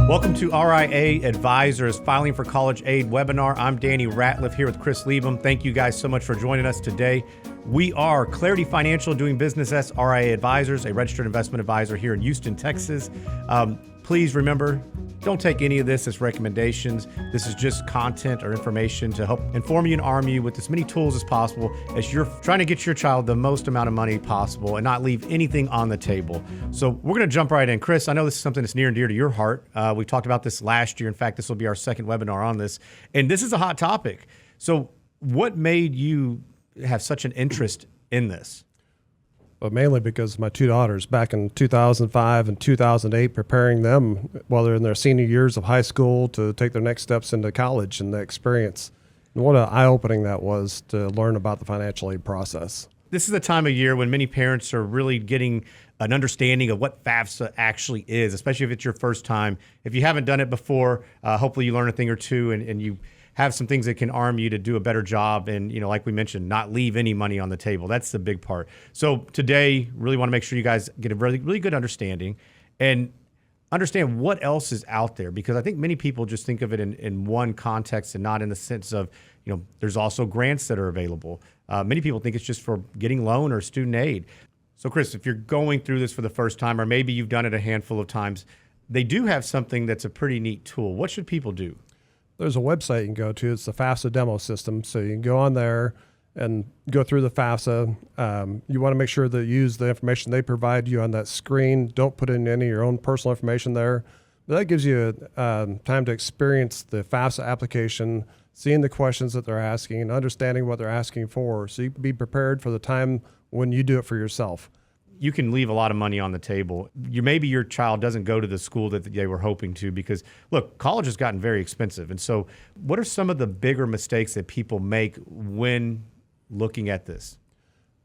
Welcome to RIA Advisors Filing for College Aid webinar. I'm Danny Ratliff here with Chris Liebum. Thank you guys so much for joining us today. We are Clarity Financial, doing business as RIA Advisors, a registered investment advisor here in Houston, Texas. Please remember, don't take any of this as recommendations. This is just content or information to help inform you and arm you with as many tools as possible as you're trying to get your child the most amount of money possible and not leave anything on the table. So we're going to jump right in. Chris, I know this is something that's near and dear to your heart. We talked about this last year. In fact, this will be our second webinar on this. And this is a hot topic. So what made you have such an interest in this? But mainly because my two daughters back in 2005 and 2008, preparing them while they're in their senior years of high school to take their next steps into college and the experience. And what an eye-opening that was to learn about the financial aid process. This is the time of year when many parents are really getting an understanding of what FAFSA actually is, especially if it's your first time. If you haven't done it before, hopefully you learn a thing or two and you have some things that can arm you to do a better job and, like we mentioned, not leave any money on the table. That's the big part. So today, really want to make sure you guys get a really, really good understanding and understand what else is out there, because I think many people just think of it in one context and not in the sense of, there's also grants that are available. Many people think it's just for getting loan or student aid. So Chris, if you're going through this for the first time, or maybe you've done it a handful of times, they do have something that's a pretty neat tool. What should people do? There's a website you can go to. It's the FAFSA demo system. So you can go on there and go through the FAFSA. You want to make sure that you use the information they provide you on that screen. Don't put in any of your own personal information there. But that gives you time to experience the FAFSA application, seeing the questions that they're asking and understanding what they're asking for. So you can be prepared for the time when you do it for yourself. You can leave a lot of money on the table. Maybe your child doesn't go to the school that they were hoping to because, look, college has gotten very expensive. And so what are some of the bigger mistakes that people make when looking at this?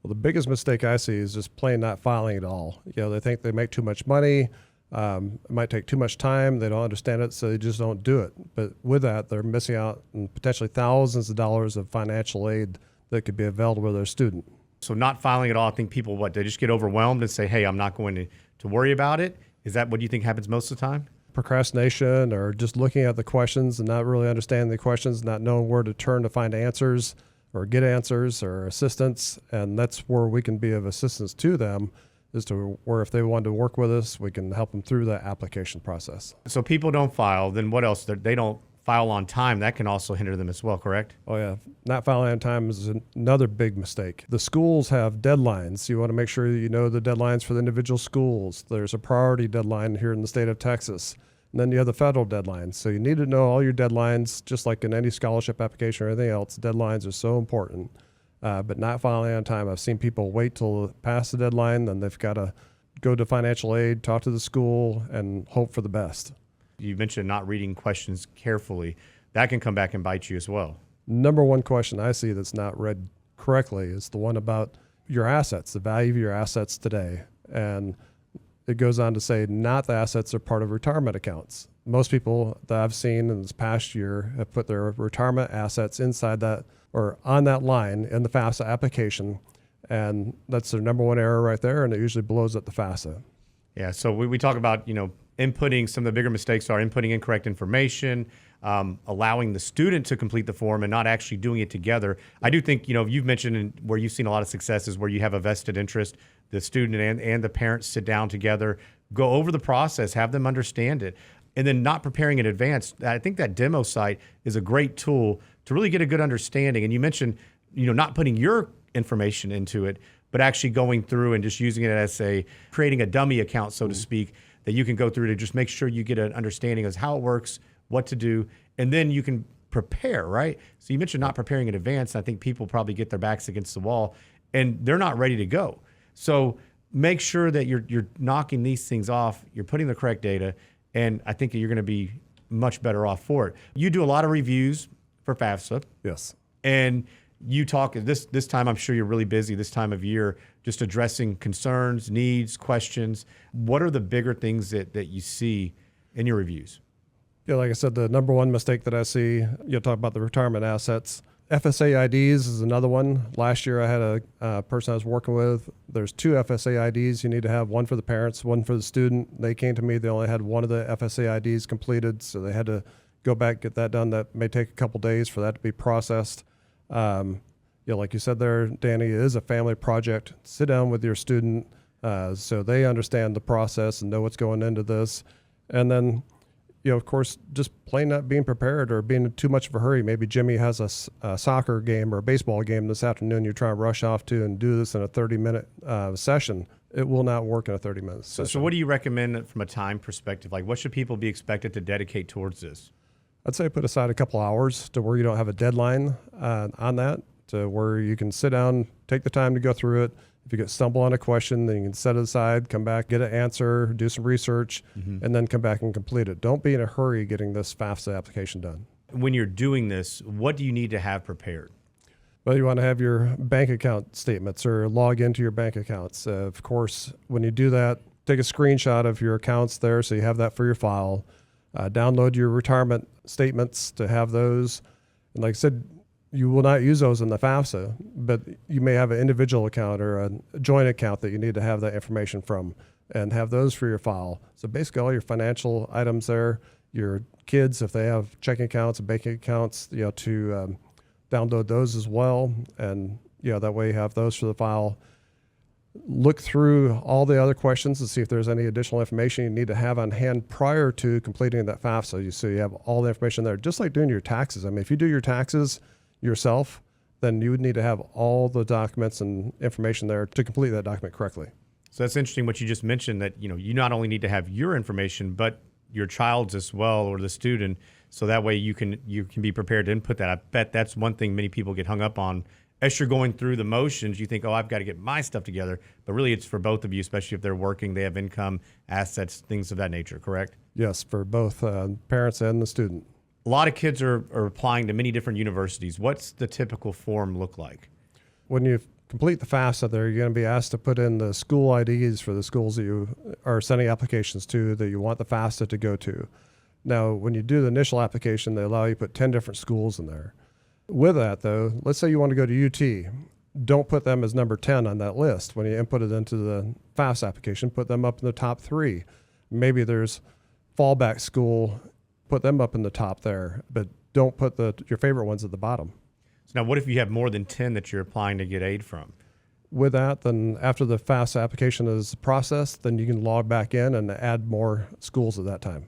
Well, the biggest mistake I see is just plain not filing at all. They think they make too much money. It might take too much time. They don't understand it, so they just don't do it. But with that, they're missing out on potentially thousands of dollars of financial aid that could be available to their student. So not filing at all, I think people, they just get overwhelmed and say, hey, I'm not going to worry about it. Is that what you think happens most of the time? Procrastination, or just looking at the questions and not really understanding the questions, not knowing where to turn to find answers or get answers or assistance. And that's where we can be of assistance to them, is to where if they want to work with us, we can help them through that application process. So people don't file, then what else? They don't file on time. That can also hinder them as well, correct? Oh yeah, not filing on time is another big mistake. The schools have deadlines. You want to make sure you know the deadlines for the individual schools. There's a priority deadline here in the state of Texas. And then you have the federal deadlines. So you need to know all your deadlines, just like in any scholarship application or anything else. Deadlines are so important, but not filing on time. I've seen people wait till past the deadline, then they've got to go to financial aid, talk to the school, and hope for the best. You mentioned not reading questions carefully. That can come back and bite you as well. Number one question I see that's not read correctly is the one about your assets, the value of your assets today. And it goes on to say not the assets are part of retirement accounts. Most people that I've seen in this past year have put their retirement assets inside that or on that line in the FAFSA application. And that's their number one error right there. And it usually blows up the FAFSA. Yeah, so we talk about, inputting, some of the bigger mistakes are inputting incorrect information, allowing the student to complete the form and not actually doing it together. I do think, you've mentioned where you've seen a lot of successes where you have a vested interest, the student and the parents sit down together, go over the process, have them understand it, and then not preparing in advance. I think that demo site is a great tool to really get a good understanding. And you mentioned, not putting your information into it, but actually going through and just using it as creating a dummy account, so to speak, that you can go through to just make sure you get an understanding of how it works, what to do, and then you can prepare, right? So you mentioned not preparing in advance. I think people probably get their backs against the wall and they're not ready to go. So make sure that you're knocking these things off, you're putting the correct data, and I think that you're going to be much better off for it. You do a lot of reviews for FAFSA. Yes. And you talk this time, I'm sure you're really busy this time of year, just addressing concerns, needs, questions. What are the bigger things that you see in your reviews? Yeah, like I said, the number one mistake that I see, you talk about the retirement assets. FSA IDs is another one. Last year I had a person I was working with. There's 2 FSA IDs you need to have, one for the parents, one for the student. They came to me, they only had one of the FSA IDs completed, so they had to go back, get that done. That may take a couple days for that to be processed. Like you said there, Danny, it is a family project. Sit down with your student so they understand the process and know what's going into this. And then, of course, just plain not being prepared or being in too much of a hurry. Maybe Jimmy has a soccer game or a baseball game this afternoon you try to rush off to and do this in a 30-minute session. It will not work in a 30-minute session. So what do you recommend from a time perspective? Like, what should people be expected to dedicate towards this? I'd say put aside a couple hours to where you don't have a deadline on that, to where you can sit down, take the time to go through it. If you stumble on a question, then you can set it aside, come back, get an answer, do some research, and then come back and complete it. Don't be in a hurry getting this FAFSA application done. When you're doing this, what do you need to have prepared? Well, you want to have your bank account statements or log into your bank accounts. Of course, when you do that, take a screenshot of your accounts there so you have that for your file. Download your retirement statements to have those. And like I said, you will not use those in the FAFSA, but you may have an individual account or a joint account that you need to have that information from and have those for your file. So basically all your financial items there, your kids, if they have checking accounts and banking accounts, to download those as well. And, that way you have those for the file. Look through all the other questions to see if there's any additional information you need to have on hand prior to completing that FAFSA. So you have all the information there, just like doing your taxes. I mean, if you do your taxes yourself, then you would need to have all the documents and information there to complete that document correctly. So that's interesting what you just mentioned, that you not only need to have your information, but your child's as well, or the student, so that way you can be prepared to input that. I bet that's one thing many people get hung up on. As you're going through the motions, you think, oh, I've got to get my stuff together, but really it's for both of you, especially if they're working, they have income, assets, things of that nature, correct? Yes, for both parents and the student. A lot of kids are applying to many different universities. What's the typical form look like? When you complete the FAFSA there, you're going to be asked to put in the school IDs for the schools that you are sending applications to that you want the FAFSA to go to. Now, when you do the initial application, they allow you to put 10 different schools in there. With that, though, let's say you want to go to UT. Don't put them as number 10 on that list. When you input it into the FAFSA application, put them up in the top 3. Maybe there's fallback school, put them up in the top there, but don't put your favorite ones at the bottom. So now what if you have more than 10 that you're applying to get aid from? With that, then after the FAFSA application is processed, then you can log back in and add more schools at that time.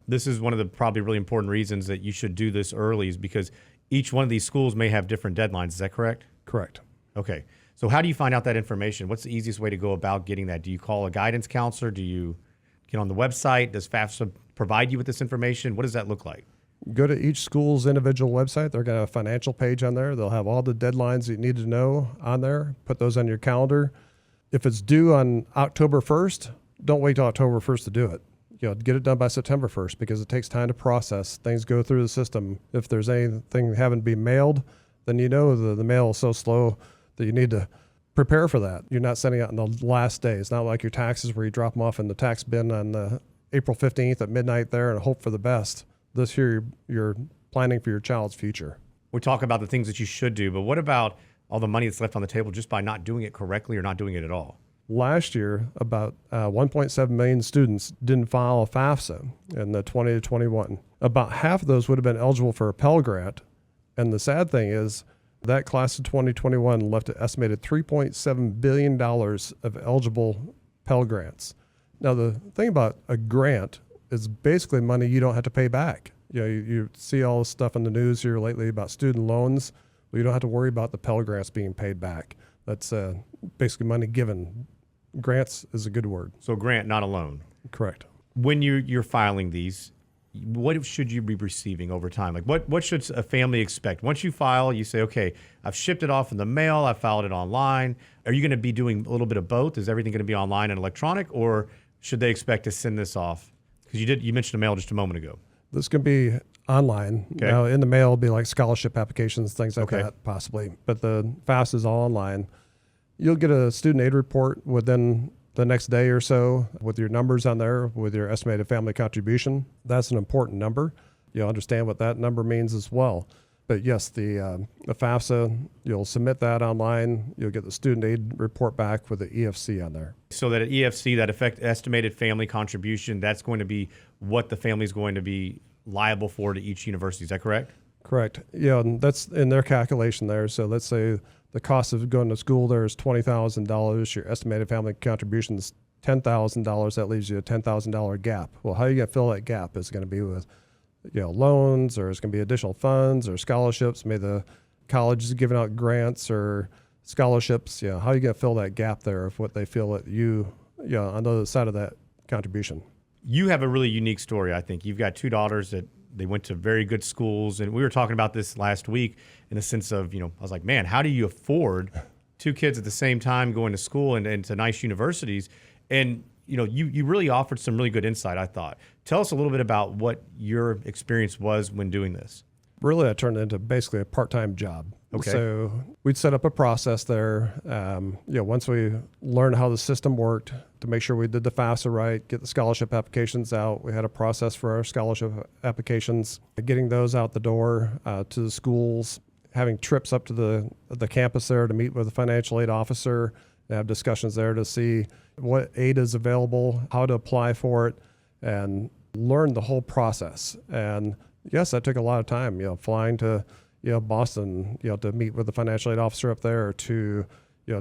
This is one of the probably really important reasons that you should do this early, is because each one of these schools may have different deadlines. Is that correct? Correct. Okay. So how do you find out that information? What's the easiest way to go about getting that? Do you call a guidance counselor? Do you get on the website? Does FAFSA provide you with this information? What does that look like? Go to each school's individual website. They're going to have a financial page on there. They'll have all the deadlines that you need to know on there. Put those on your calendar. If it's due on October 1st, don't wait till October 1st to do it. Get it done by September 1st because it takes time to process. Things go through the system. If there's anything having to be mailed, then the mail is so slow that you need to prepare for that. You're not sending it on the last day. It's not like your taxes where you drop them off in the tax bin on April 15th at midnight there and hope for the best. This year, you're planning for your child's future. We talk about the things that you should do, but what about all the money that's left on the table just by not doing it correctly or not doing it at all? Last year, about 1.7 million students didn't file a FAFSA in the 20 to 21. About half of those would have been eligible for a Pell Grant. And the sad thing is that class of 2021 left an estimated $3.7 billion of eligible Pell Grants. Now, the thing about a grant is basically money you don't have to pay back. You see all this stuff in the news here lately about student loans. Well, you don't have to worry about the Pell Grants being paid back. That's basically money given. Grants is a good word. So grant, not a loan. Correct. When you're filing these, what should you be receiving over time? Like what should a family expect? Once you file, you say, okay, I've shipped it off in the mail, I filed it online. Are you going to be doing a little bit of both? Is everything going to be online and electronic, or should they expect to send this off? Because you mentioned the mail just a moment ago. This can be online. Okay. Now, in the mail, it'll be like scholarship applications, things like Okay. that, possibly. But the FAFSA is all online. You'll get a student aid report within the next day or so with your numbers on there, with your estimated family contribution. That's an important number. You'll understand what that number means as well. But yes, the FAFSA, you'll submit that online. You'll get the student aid report back with the EFC on there. So that EFC, that estimated family contribution, that's going to be what the family is going to be liable for to each university. Is that correct? Correct. Yeah, and that's in their calculation there. So let's say the cost of going to school there is $20,000. Your estimated family contribution is $10,000. That leaves you a $10,000 gap. Well, how are you going to fill that gap? Is it going to be with loans, or it's going to be additional funds or scholarships? Maybe the college is giving out grants or scholarships. How are you going to fill that gap there of what they feel that on the other side of that contribution? You have a really unique story, I think. You've got two daughters that they went to very good schools, and we were talking about this last week in the sense of, I was like, man, how do you afford two kids at the same time going to school and to nice universities? And you really offered some really good insight, I thought. Tell us a little bit about what your experience was when doing this. Really, I turned it into basically a part-time job. Okay. So we'd set up a process there. Once we learned how the system worked, to make sure we did the FAFSA right, get the scholarship applications out. We had a process for our scholarship applications, getting those out the door to the schools, having trips up to the campus there to meet with the financial aid officer, and have discussions there to see what aid is available, how to apply for it, and learn the whole process. And yes, that took a lot of time, flying to Boston, to meet with the financial aid officer up there, to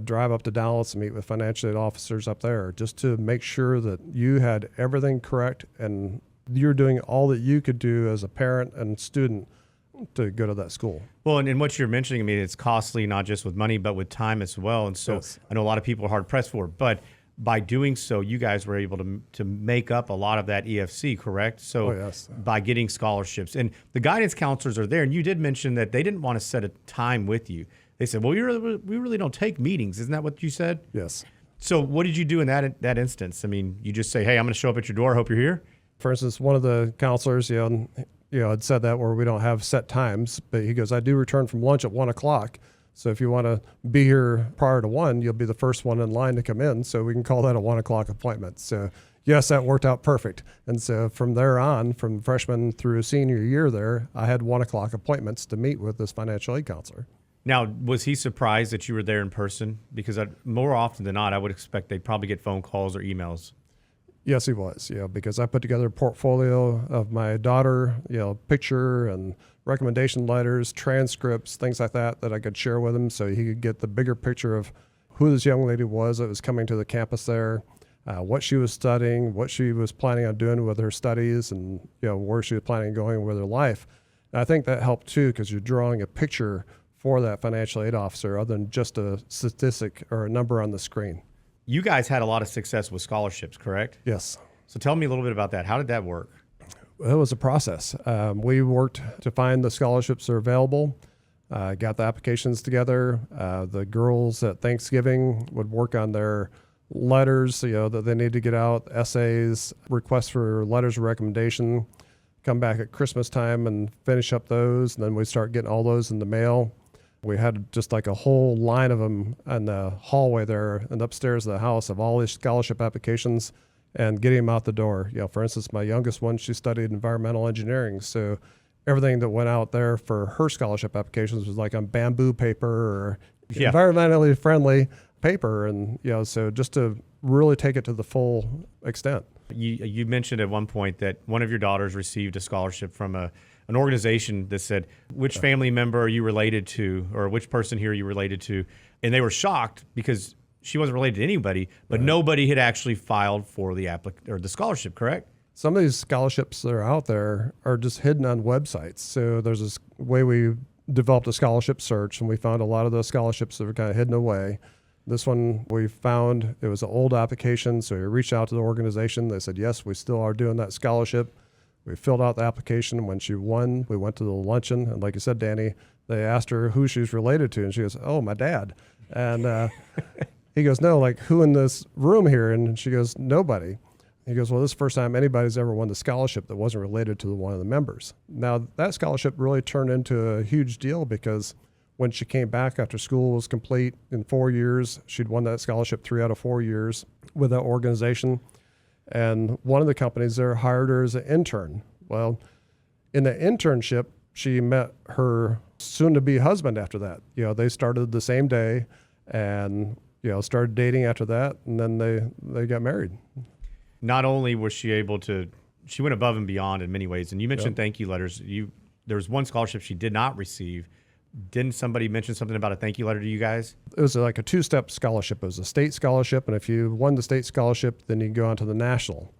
drive up to Dallas and meet with financial aid officers up there, just to make sure that you had everything correct and you're doing all that you could do as a parent and student to go to that school. Well, and what you're mentioning, it's costly, not just with money, but with time as well. And so yes. I know a lot of people are hard pressed for it, but by doing so, you guys were able to make up a lot of that EFC, correct? So yes. By getting scholarships. And the guidance counselors are there, and you did mention that they didn't want to set a time with you. They said, well, we really don't take meetings. Isn't that what you said? Yes. So what did you do in that instance? You just say, hey, I'm going to show up at your door. Hope you're here. For instance, one of the counselors, had said that where we don't have set times, but he goes, I do return from lunch at 1:00. So if you want to be here prior to 1, you'll be the first one in line to come in. So we can call that a 1:00 appointment. So yes, that worked out perfect. And so from there on, from freshman through senior year there, I had 1:00 appointments to meet with this financial aid counselor. Now, was he surprised that you were there in person? Because more often than not, I would expect they'd probably get phone calls or emails. Yes, he was, because I put together a portfolio of my daughter, picture and recommendation letters, transcripts, things like that I could share with him so he could get the bigger picture of who this young lady was that was coming to the campus there, what she was studying, what she was planning on doing with her studies, and where she was planning on going with her life. And I think that helped too, because you're drawing a picture for that financial aid officer other than just a statistic or a number on the screen. You guys had a lot of success with scholarships, correct? Yes. So tell me a little bit about that. How did that work? It was a process. We worked to find the scholarships that are available, got the applications together. The girls at Thanksgiving would work on their letters, that they need to get out, essays, requests for letters of recommendation, come back at Christmas time and finish up those. And then we start getting all those in the mail. We had just like a whole line of them in the hallway there and upstairs of the house of all these scholarship applications and getting them out the door. For instance, my youngest one, she studied environmental engineering. So everything that went out there for her scholarship applications was like on bamboo paper or environmentally friendly paper. And, so just to really take it to the full extent. You mentioned at one point that one of your daughters received a scholarship from an organization that said, which family member are you related to, or which person here are you related to? And they were shocked because she wasn't related to anybody, but nobody had actually filed for the scholarship, correct? Some of these scholarships that are out there are just hidden on websites. So there's this way we developed a scholarship search, and we found a lot of those scholarships that were kind of hidden away. This one we found, it was an old application, so we reached out to the organization. They said, yes, we still are doing that scholarship. We filled out the application. When she won, we went to the luncheon. And like you said, Danny, they asked her who she's related to. And she goes, oh, my dad. And he goes, no, like who in this room here? And she goes, nobody. He goes, well, this is the first time anybody's ever won the scholarship that wasn't related to one of the members. Now, that scholarship really turned into a huge deal because when she came back after school was complete in 4 years, she'd won that scholarship 3 out of 4 years with that organization. And one of the companies there hired her as an intern. Well, in the internship, she met her soon-to-be husband after that. They started the same day and, started dating after that, and then they got married. Not only was she able to, she went above and beyond in many ways. And you mentioned thank you letters. There was one scholarship she did not receive. Didn't somebody mention something about a thank you letter to you guys? It was like a two-step scholarship. It was a state scholarship, and if you won the state scholarship, then you can go on to the national.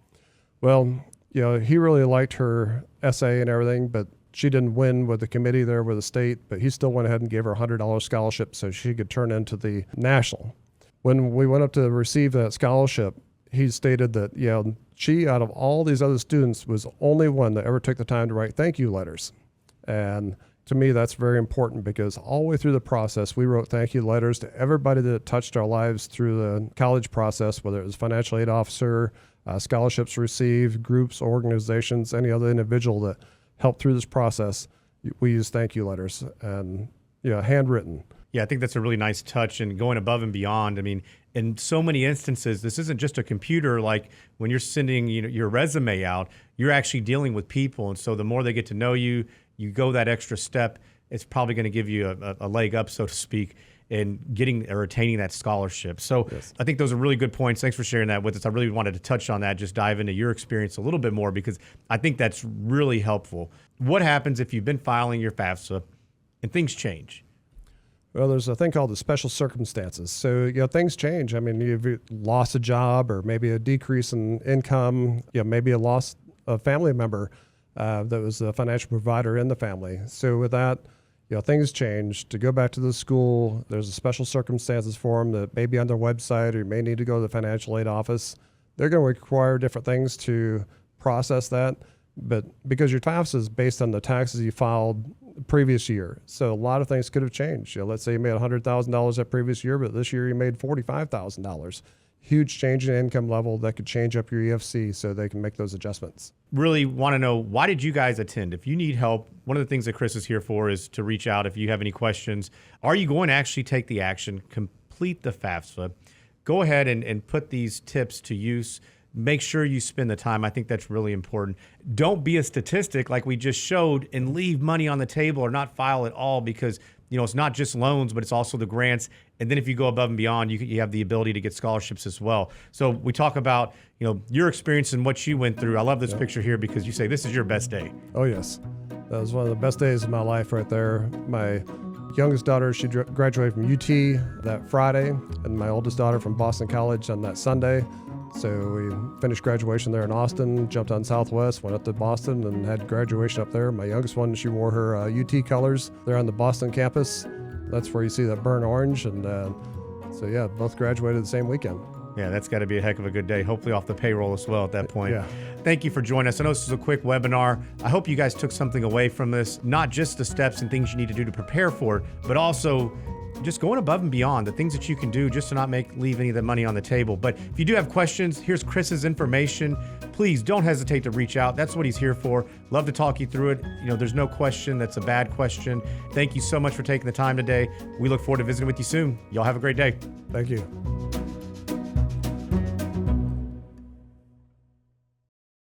Well, he really liked her essay and everything, but she didn't win with the committee there with the state, but he still went ahead and gave her a $100 scholarship so she could turn into the national. When we went up to receive that scholarship, he stated that, she, out of all these other students, was the only one that ever took the time to write thank you letters. And to me, that's very important because all the way through the process, we wrote thank you letters to everybody that touched our lives through the college process, whether it was financial aid officer, scholarships received, groups, organizations, any other individual that helped through this process. We use thank you letters and, handwritten. Yeah, I think that's a really nice touch and going above and beyond. I mean, in so many instances, this isn't just a computer. Like when you're sending your resume out, you're actually dealing with people. And so the more they get to know you, you go that extra step, it's probably going to give you a leg up, so to speak, in getting or attaining that scholarship. So yes. I think those are really good points. Thanks for sharing that with us. I really wanted to touch on that, just dive into your experience a little bit more because I think that's really helpful. What happens if you've been filing your FAFSA and things change? Well, there's a thing called the special circumstances. So, things change. I mean, you've lost a job or maybe a decrease in income, maybe a loss of family member that was a financial provider in the family. So with that, things change. To go back to the school, there's a special circumstances form that may be on their website or you may need to go to the financial aid office. They're going to require different things to process that. But because your FAFSA is based on the taxes you filed previous year, so a lot of things could have changed. Let's say you made $100,000 that previous year, but this year you made $45,000. Huge change in income level that could change up your EFC so they can make those adjustments. Really want to know, why did you guys attend? If you need help, one of the things that Chris is here for is to reach out if you have any questions. Are you going to actually take the action, complete the FAFSA, go ahead and put these tips to use? Make sure you spend the time. I think that's really important. Don't be a statistic like we just showed and leave money on the table or not file at all because it's not just loans, but it's also the grants. And then if you go above and beyond, you have the ability to get scholarships as well. So we talk about, your experience and what you went through. I love this picture here because you say this is your best day. Oh, yes. That was one of the best days of my life right there. My youngest daughter, she graduated from UT that Friday, and my oldest daughter from Boston College on that Sunday. So we finished graduation there in Austin, jumped on Southwest, went up to Boston and had graduation up there. My youngest one, she wore her UT colors there on the Boston campus. That's where you see that burnt orange. And both graduated the same weekend. Yeah, that's got to be a heck of a good day. Hopefully off the payroll as well at that point. Yeah. Thank you for joining us. I know this is a quick webinar. I hope you guys took something away from this, not just the steps and things you need to do to prepare for it, but also just going above and beyond, the things that you can do just to not leave any of the money on the table. But if you do have questions, here's Chris's information. Please don't hesitate to reach out. That's what he's here for. Love to talk you through it. There's no question that's a bad question. Thank you so much for taking the time today. We look forward to visiting with you soon. Y'all have a great day. Thank you.